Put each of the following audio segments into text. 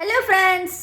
Hello friends,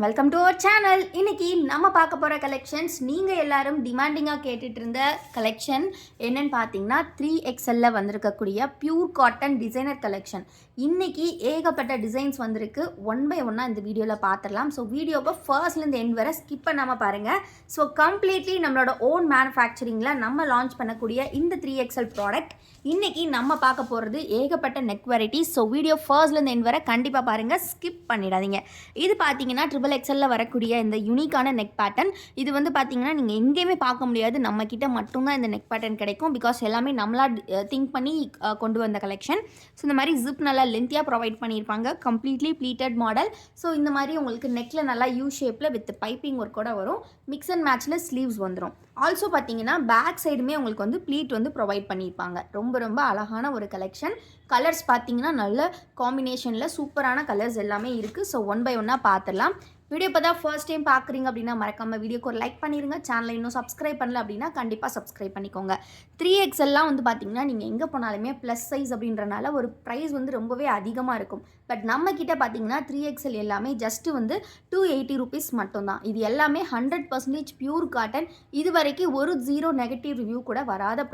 welcome to our channel. இன்னைக்கு நம்ம பார்க்க போகிற கலெக்ஷன்ஸ் நீங்கள் எல்லாரும் டிமாண்டிங்காக கேட்டுட்டு இருந்த கலெக்ஷன் என்னன்னு பார்த்தீங்கன்னா 3XL வந்திருக்கக்கூடிய பியூர் காட்டன் டிசைனர் கலெக்ஷன். இன்னைக்கு ஏகப்பட்ட டிசைன்ஸ் வந்திருக்கு. ஒன் பை ஒன்னாக இந்த வீடியோவில் பார்த்துடலாம். ஸோ வீடியோவை ஃபர்ஸ்ட்லேருந்து எண்ட் வரை ஸ்கிப் பண்ணாமல் பாருங்கள். ஸோ கம்ப்ளீட்லி நம்மளோட ஓன் மேனுஃபேக்சரிங்கில் நம்ம லான்ச் பண்ணக்கூடிய இந்த 3XL ப்ராடக்ட் இன்னைக்கு நம்ம பார்க்க போகிறது ஏகப்பட்ட நெக் வெரைட்டிஸ். ஸோ வீடியோ ஃபர்ஸ்ட்லேருந்து எண்ட் வரை கண்டிப்பாக பாருங்கள், ஸ்கிப் பண்ணிடாதீங்க. இது பார்த்தீங்கன்னா XXL வரக்கூடிய இந்த யூனிக்கான நெக் பேட்டர்ன். இது வந்து பார்த்தீங்கன்னா நீங்கள் எங்கேயுமே பார்க்க முடியாது, நம்ம கிட்ட மட்டும்தான் இந்த நெக் பேட்டர்ன் கிடைக்கும். பிகாஸ் எல்லாமே நம்மளா திங்க் பண்ணி கொண்டு வந்த கலெக்ஷன். ஸோ இந்த மாதிரி ஜிப் நல்லா லென்த்தியாக ப்ரொவைட் பண்ணியிருப்பாங்க. Completely pleated model. ஸோ இந்த மாதிரி உங்களுக்கு நெக்கில் நல்லா யூ ஷேப்பில் வித் பைப்பிங் ஒர்க்கோட வரும். மிக்ஸ் அண்ட் மேட்ச்சில் ஸ்லீவ்ஸ் வந்துடும். ஆல்சோ பார்த்தீங்கன்னா பேக் சைடுமே உங்களுக்கு வந்து ப்ளீட் வந்து ப்ரொவைட் பண்ணியிருப்பாங்க. ரொம்ப ரொம்ப அழகான ஒரு கலெக்ஷன். கலர்ஸ் பார்த்தீங்கன்னா நல்ல காம்பினேஷனில் சூப்பரான கலர்ஸ் எல்லாமே இருக்குது. ஸோ ஒன் பை ஒன்னாக பார்த்துடலாம். வீடியோ இப்போ தான் ஃபர்ஸ்ட் டைம் பார்க்குறீங்க அப்படின்னா மறக்காமல் வீடியோக்கு ஒரு லைக் பண்ணிடுங்க. சேனலை இன்னும் சப்ஸ்கிரைப் பண்ணல அப்படின்னா கண்டிப்பாக சப்ஸ்கிரைப் பண்ணிக்கோங்க. 3XLலாம் வந்து பார்த்தீங்கன்னா நீங்கள் எங்கே போனாலுமே ப்ளஸ் சைஸ் அப்படின்றனால ஒரு ப்ரைஸ் வந்து ரொம்பவே அதிகமாக இருக்கும். பட் நம்ம கிட்ட பார்த்தீங்கன்னா 3XL எல்லாமே ஜஸ்ட்டு வந்து 280 ருபீஸ் மட்டும்தான். இது எல்லாமே 100% பியூர் காட்டன். இது வரைக்கும் ஒரு ஜீரோ நெகட்டிவ் ரிவ்யூ கூட வராத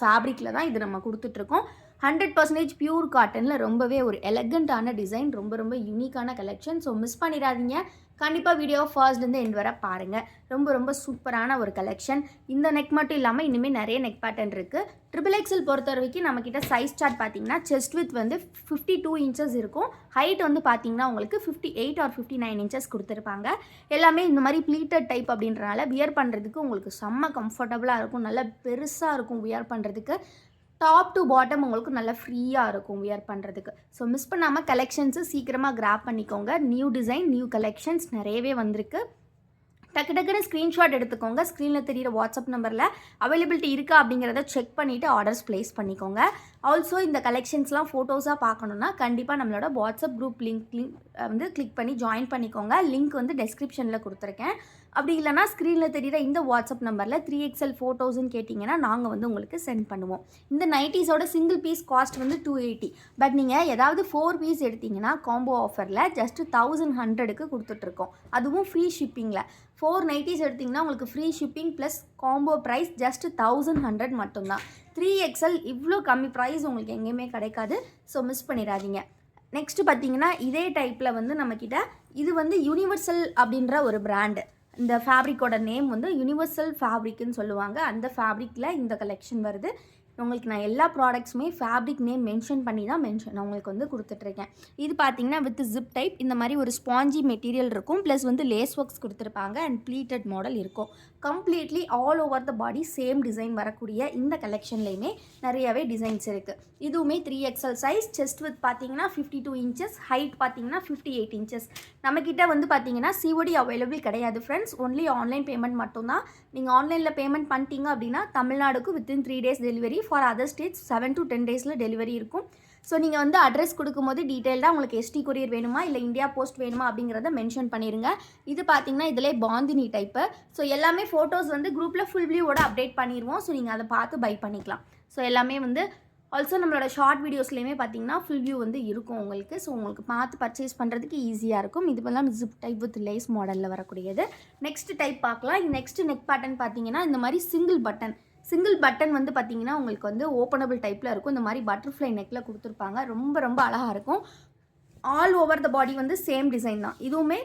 ஃபேப்ரிக்கில் தான் இது நம்ம கொடுத்துட்ருக்கோம். 100% பியூர் காட்டனில் ரொம்பவே ஒரு எலகண்ட்டான டிசைன், ரொம்ப ரொம்ப யூனிக்கான கலெக்ஷன். ஸோ மிஸ் பண்ணிடாதீங்க. கண்டிப்பாக வீடியோ ஃபர்ஸ்ட்லேருந்து எண்ட் வரை பாருங்கள். ரொம்ப ரொம்ப சூப்பரான ஒரு கலெக்ஷன். இந்த நெக் மட்டும் இல்லாமல் இனிமேல் நிறைய நெக் பேட்டர்ன் இருக்குது. XXL பொறுத்த வரைக்கும் நம்மக்கிட்ட சைஸ் சார்ட் பார்த்தீங்கன்னா செஸ்ட் வித் வந்து 52 இன்ச்சஸ் இருக்கும். ஹைட் வந்து பார்த்தீங்கன்னா உங்களுக்கு 58 ஆர் 59 இன்ச்சஸ் கொடுத்துருப்பாங்க. எல்லாமே இந்த மாதிரி ப்ளீட்டட் டைப் அப்படின்றனால வியர் பண்ணுறதுக்கு உங்களுக்கு செம்ம கம்ஃபர்டபுளாக இருக்கும். நல்லா பெருசாக இருக்கும் வியர் பண்ணுறதுக்கு. டாப் டு பாட்டம் உங்களுக்கு நல்லா ஃப்ரீயாக இருக்கும் வியர் பண்ணுறதுக்கு. ஸோ மிஸ் பண்ணாமல் கலெக்ஷன்ஸு சீக்கிரமாக கிராப் பண்ணிக்கோங்க. நியூ டிசைன், நியூ கலெக்ஷன்ஸ் நிறையவே வந்திருக்கு. டக்கு டக்குன்னு ஸ்க்ரீன்ஷாட் எடுத்துக்கோங்க. ஸ்க்ரீனில் தெரியிற வாட்ஸ்அப் நம்பரில் அவைலபிலிட்டி இருக்கா அப்படிங்கிறத செக் பண்ணிவிட்டு ஆர்டர்ஸ் ப்ளேஸ் பண்ணிக்கோங்க. ஆல்சோ இந்த கலெக்ஷன்ஸ்லாம் ஃபோட்டோஸாக பார்க்கணுன்னா கண்டிப்பாக நம்மளோட வாட்ஸ்அப் குரூப் லிங்க் வந்து கிளிக் பண்ணி ஜாயின் பண்ணிக்கோங்க. லிங்க் வந்து டெஸ்கிரிப்ஷனில் கொடுத்துருக்கேன். அப்படி இல்லைனா ஸ்க்ரீனில் தெரியிற இந்த வாட்ஸ்அப் நம்பரில் 3XL ஃபோட்டோஸ்ன்னு கேட்டிங்கன்னா நாங்கள் வந்து உங்களுக்கு சென்ட் பண்ணுவோம். இந்த நைட்டிஸோட சிங்கிள் பீஸ் காஸ்ட் வந்து 280. பட் நீங்கள் ஏதாவது 4 பீஸ் எடுத்திங்கன்னா காம்போ ஆஃபரில் ஜஸ்ட்டு 1100க்கு கொடுத்துட்ருக்கோம். அதுவும் ஃப்ரீ ஷிப்பிங்கில். 4 நைட்டிஸ் எடுத்திங்கன்னா உங்களுக்கு free shipping plus combo price just 1100 மட்டும்தான். 3XL இவ்வளோ கம்மி ப்ரைஸ் உங்களுக்கு எங்கேயுமே கிடைக்காது. ஸோ மிஸ் பண்ணிடாதீங்க. நெக்ஸ்ட்டு பார்த்தீங்கன்னா இதே டைப்பில் வந்து நம்மக்கிட்ட இது வந்து யூனிவர்சல் அப்படின்ற ஒரு பிராண்டு. இந்த ஃபேப்ரிக்கோட நேம் வந்து யூனிவர்சல் ஃபேப்ரிக்னு சொல்லுவாங்க. அந்த ஃபேப்ரிக்கில் இந்த கலெக்ஷன் வருது. உங்களுக்கு நான் எல்லா ப்ராடக்ட்ஸுமே ஃபேப்ரிக் நேம் மென்ஷன் பண்ணி தான் நான் உங்களுக்கு வந்து கொடுத்துட்ருக்கேன். இது பார்த்தீங்கன்னா வித் ஜிப் டைப் இந்த மாதிரி ஒரு ஸ்பாஞ்சி மெட்டீரியல் இருக்கும். ப்ளஸ் வந்து லேஸ் ஒர்க்ஸ் கொடுத்துருப்பாங்க அண்ட் ப்ளீட்டட் மாடல் இருக்கும். Completely all over the body same design வரக்கூடிய இந்த கலெக்ஷன்லேயுமே நிறையவே டிசைன்ஸ் இருக்குது. இதுவுமே 3XL சைஸ். செஸ்ட் வித் பார்த்தீங்கன்னா 52 இன்ச்சஸ், ஹைட் பார்த்தீங்கன்னா 58 இன்ச்சஸ். நம்மக்கிட்ட வந்து பார்த்தீங்கன்னா COD அவைலபிள் கிடையாது ஃப்ரெண்ட்ஸ். ஒன்லி ஆன்லைன் பேமெண்ட் மட்டும்தான். நீங்கள் ஆன்லைனில் பேமெண்ட் பண்ணிட்டீங்க அப்படின்னா தமிழ்நாடுக்கு within 3 days delivery. For other states 7 to 10 days delivery இருக்கும். ஸோ நீங்கள் வந்து அட்ரஸ் கொடுக்கும்போது டீட்டெயில்டாக உங்களுக்கு ST கொரியர் வேணுமா இல்லை இந்தியா போஸ்ட் வேணுமா அப்படிங்கிறத மென்ஷன் பண்ணிடுங்க. இது பார்த்தீங்கன்னா இதிலே பாந்தினி டைப்பு. ஸோ எல்லாமே ஃபோட்டோஸ் வந்து குரூப்பில் ஃபுல் வியூவோட அப்டேட் பண்ணிடுவோம். ஸோ நீங்கள் அதை பார்த்து பை பண்ணிக்கலாம். ஸோ எல்லாமே வந்து ஆல்சோ நம்மளோட ஷார்ட் வீடியோஸ்லேயுமே பார்த்தீங்கன்னா ஃபுல் வியூ வந்து இருக்கும் உங்களுக்கு. ஸோ உங்களுக்கு பார்த்து பர்ச்சேஸ் பண்ணுறதுக்கு ஈஸியாக இருக்கும். இதுவெல்லாம் ஜிப் டைப் வித் லேஸ் மாடலில் வரக்கூடியது. நெக்ஸ்ட் டைப் பார்க்கலாம். நெக்ஸ்ட் நெக் பேட்டர்ன் பார்த்தீங்கன்னா இந்த மாதிரி சிங்கிள் பட்டன் வந்து பார்த்தீங்கன்னா உங்களுக்கு வந்து ஓப்பனபிள் டைப்பில் இருக்கும். இந்த மாதிரி பட்டர்ஃப்ளை நெக்கில் கொடுத்துருப்பாங்க. ரொம்ப ரொம்ப அழகாக இருக்கும். ஆல் ஓவர் த பாடி வந்து சேம் டிசைன் தான். இதுவுமே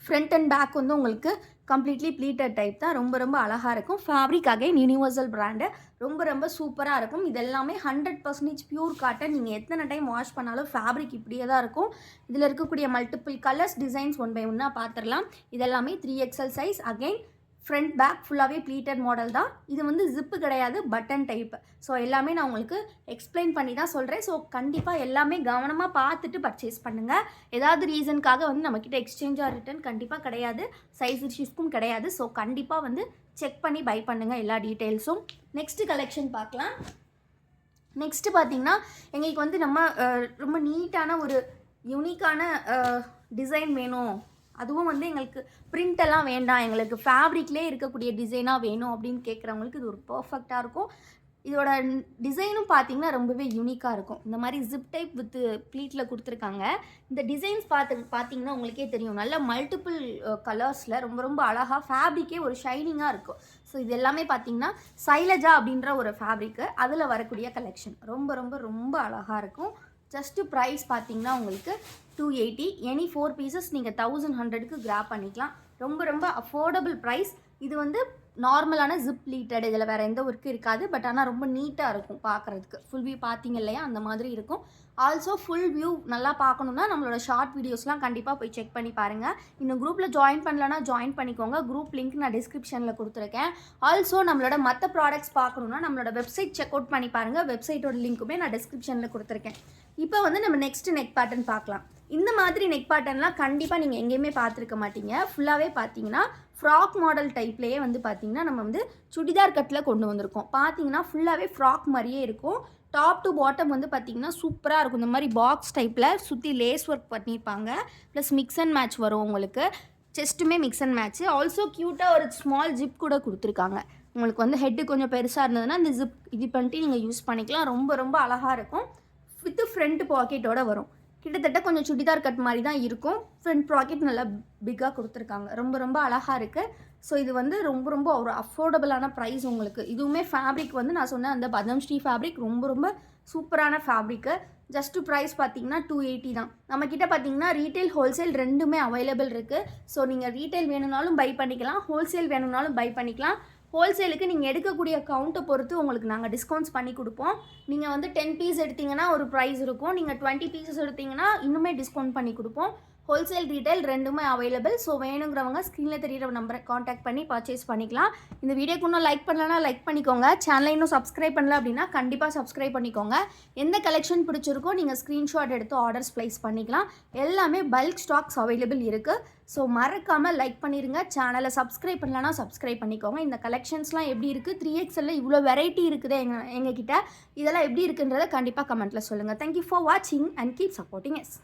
ஃப்ரண்ட் அண்ட் பேக் வந்து உங்களுக்கு கம்ப்ளீட்லி ப்ளீட்டட் டைப் தான். ரொம்ப ரொம்ப அழகாக இருக்கும். Fabric again universal brand. ரொம்ப ரொம்ப சூப்பராக இருக்கும். இது எல்லாமே 100% பியூர் காட்டன். நீங்கள் எத்தனை டைம் வாஷ் பண்ணாலும் ஃபேப்ரிக் இப்படியே தான் இருக்கும். இதில் இருக்கக்கூடிய multiple colours designs one by ஒன்னாக பார்த்துடலாம். இதெல்லாமே 3XL size. Again front back ஃபுல்லாகவே ப்ளீட்டட் மாடல் தான். இது வந்து ஜிப்பு கிடையாது, பட்டன் டைப். ஸோ எல்லாமே நான் உங்களுக்கு எக்ஸ்பிளைன் பண்ணி தான் சொல்கிறேன். ஸோ கண்டிப்பாக எல்லாமே கவனமாக பார்த்துட்டு பர்ச்சேஸ் பண்ணுங்கள். ஏதாவது ரீசனுக்காக வந்து நம்மக்கிட்ட எக்ஸ்சேஞ்ச் ஆர் ரிட்டர்ன் கண்டிப்பாக கிடையாது. சைஸ் இஷ்யூஸ்க்கும் கிடையாது. ஸோ கண்டிப்பாக வந்து செக் பண்ணி பை பண்ணுங்கள் எல்லா டீட்டெயில்ஸும். நெக்ஸ்ட்டு கலெக்ஷன் பார்க்கலாம். நெக்ஸ்ட்டு பார்த்தீங்கன்னா எங்களுக்கு வந்து நம்ம ரொம்ப நீட்டான ஒரு யூனிக்கான டிசைன் வேணும், அதுவும் வந்து எங்களுக்கு பிரிண்டெல்லாம் வேண்டாம், எங்களுக்கு ஃபேப்ரிக்லேயே இருக்கக்கூடிய டிசைனாக வேணும் அப்படின்னு கேட்குறவங்களுக்கு இது ஒரு பர்ஃபெக்டாக இருக்கும். இதோட டிசைனும் பார்த்தீங்கன்னா ரொம்பவே யூனிக்காக இருக்கும். இந்த மாதிரி ஜிப் டைப் வித் ப்ளீட்டில் கொடுத்துருக்காங்க. இந்த டிசைன்ஸ் பார்த்தீங்கன்னா உங்களுக்கே தெரியும். நல்ல மல்டிபிள் கலர்ஸில் ரொம்ப ரொம்ப அழகாக ஃபேப்ரிக்கே ஒரு ஷைனிங்காக இருக்கும். ஸோ இது எல்லாமே பார்த்தீங்கன்னா சைலஜா அப்படின்ற ஒரு ஃபேப்ரிக்கு அதில் வரக்கூடிய கலெக்ஷன். ரொம்ப ரொம்ப ரொம்ப அழகாக இருக்கும். ஜஸ்ட்டு ப்ரைஸ் பார்த்தீங்கன்னா உங்களுக்கு 280. எனி 4 பீசஸ் நீங்கள் 1100க்கு கிராப் பண்ணிக்கலாம். ரொம்ப ரொம்ப அஃபோர்டபுள் ப்ரைஸ். இது வந்து நார்மலான ஜிப் ப்ளீட்டட், இதில் வேறு எந்த ஒர்க்கும் இருக்காது. பட் ஆனால் ரொம்ப நீட்டாக இருக்கும் பார்க்குறதுக்கு. ஃபுல் வியூ பார்த்தீங்க இல்லையா, அந்த மாதிரி இருக்கும். ஆல்சோ ஃபுல் வியூ நல்லா பார்க்கணுன்னா நம்மளோட ஷார்ட் வீடியோஸ்லாம் கண்டிப்பாக போய் செக் பண்ணி பாருங்கள். இன்னும் குரூப்பில் ஜாயின் பண்ணலன்னா ஜாயின் பண்ணிக்கோங்க. குரூப் லிங்க் நான் டிஸ்கிரிப்ஷனில் கொடுத்துருக்கேன். ஆல்சோ நம்மளோட மற்ற ப்ராடக்ட்ஸ் பார்க்கணுன்னா நம்மளோட வெப்சைட் செக் அவுட் பண்ணி பாருங்கள். வெப்சைட்டோட லிங்க்குமே நான் டிஸ்கிரிப்ஷனில் கொடுத்துருக்கேன். இப்போ வந்து நம்ம நெக்ஸ்ட் நெக் பேட்டர்ன் பார்க்கலாம். இந்த மாதிரி நெக் பேட்டர்ன்லாம் கண்டிப்பாக நீங்கள் எங்கேயுமே பார்த்துருக்க மாட்டீங்க. ஃபுல்லாகவே பார்த்தீங்கன்னா ஃப்ராக் மாடல் டைப்லேயே வந்து பார்த்தீங்கன்னா நம்ம வந்து சுடிதார் கட்டில் கொண்டு வந்திருக்கோம். பார்த்தீங்கன்னா ஃபுல்லாகவே ஃப்ராக் மாதிரியே இருக்கும். டாப் டு பாட்டம் வந்து பார்த்தீங்கன்னா சூப்பராக இருக்கும். இந்த மாதிரி பாக்ஸ் டைப்பில் சுற்றி லேஸ் ஒர்க் பண்ணியிருப்பாங்க. ப்ளஸ் மிக்ஸ் அண்ட் மேட்ச் வரும் உங்களுக்கு. செஸ்ட்டுமே மிக்ஸ் அண்ட் மேட்ச்சு. ஆல்சோ க்யூட்டாக ஒரு ஸ்மால் ஜிப் கூட கொடுத்துருக்காங்க. உங்களுக்கு வந்து ஹெட்டு கொஞ்சம் பெருசாக இருந்ததுன்னா இந்த ஜிப் இது பண்ணிட்டு நீங்கள் யூஸ் பண்ணிக்கலாம். ரொம்ப ரொம்ப அழகாக இருக்கும். வித் ஃப்ரண்ட் பாக்கெட்டோட வரும். கிட்டத்தட்ட கொஞ்சம் சுடிதார் கட் மாதிரி தான் இருக்கும். ஃப்ரண்ட் பாக்கெட் நல்லா பிக்காக கொடுத்துருக்காங்க. ரொம்ப ரொம்ப அழகாக இருக்குது. ஸோ இது வந்து ரொம்ப ரொம்ப ஒரு அஃபோர்டபுளான ப்ரைஸ் உங்களுக்கு. இதுவுமே ஃபேப்ரிக் வந்து நான் சொன்னேன் அந்த பதம்ஸ்ரீ ஃபேப்ரிக் ரொம்ப ரொம்ப சூப்பரான ஃபேப்ரிக்கு. ஜஸ்ட்டு ப்ரைஸ் பார்த்தீங்கன்னா 280 தான். நம்மக்கிட்ட பார்த்தீங்கன்னா ரீட்டைல் ஹோல்சேல் ரெண்டுமே அவைலபிள் இருக்குது. ஸோ நீங்கள் ரீட்டைல் வேணும்னாலும் பை பண்ணிக்கலாம், ஹோல்சேல் வேணும்னாலும் பை பண்ணிக்கலாம். ஹோல்சேலுக்கு நீங்கள் எடுக்கக்கூடிய கவுண்ட்டை பொறுத்து உங்களுக்கு நாங்கள் டிஸ்கவுண்ட்ஸ் பண்ணி கொடுப்போம். நீங்கள் வந்து 10 பீஸ் எடுத்திங்கன்னா ஒரு ப்ரைஸ் இருக்கும். நீங்கள் 20 பீசஸ் எடுத்திங்கன்னா இன்னுமே டிஸ்கவுண்ட் பண்ணி கொடுப்போம். ஹோல்சேல் ரீட்டைல் ரெண்டுமே அவைலபிள். ஸோ வேணுங்கிறவங்க ஸ்க்ரீனில் தெரியிற நம்பரை காண்டாக்ட் பண்ணி பர்ச்சேஸ் பண்ணிக்கலாம். இந்த வீடியோக்கு இன்னும் லைக் பண்ணலன்னா லைக் பண்ணிக்கோங்க. சேனலை இன்னும் சப்ஸ்கிரைப் பண்ணல அப்படின்னா கண்டிப்பாக சப்ஸ்கிரைப் பண்ணிக்கோங்க. எந்த கலெக்ஷன் பிடிச்சிருக்கோ நீங்கள் ஸ்க்ரீன்ஷாட் எடுத்து ஆர்டர்ஸ் ப்ளேஸ் பண்ணிக்கலாம். எல்லாமே பல்க் ஸ்டாக்ஸ் அவைலபிள் இருக்குது. ஸோ மறக்காமல் லைக் பண்ணிடுங்க. சேனலை சப்ஸ்கிரைப் பண்ணலன்னா சப்ஸ்கிரைப் பண்ணிக்கோங்க. இந்த கலெக்ஷன்ஸ்லாம் எப்படி இருக்குது, 3XL இவ்வளோ வெரைட்டி இருக்குது எங்ககிட்ட. இதெல்லாம் எப்படி இருக்குன்றதை கண்டிப்பாக கமெண்ட்டில் சொல்லுங்கள். தேங்க்யூ ஃபார் வாட்சிங் அண்ட் கீப் சப்போர்ட்டிங் எஸ்.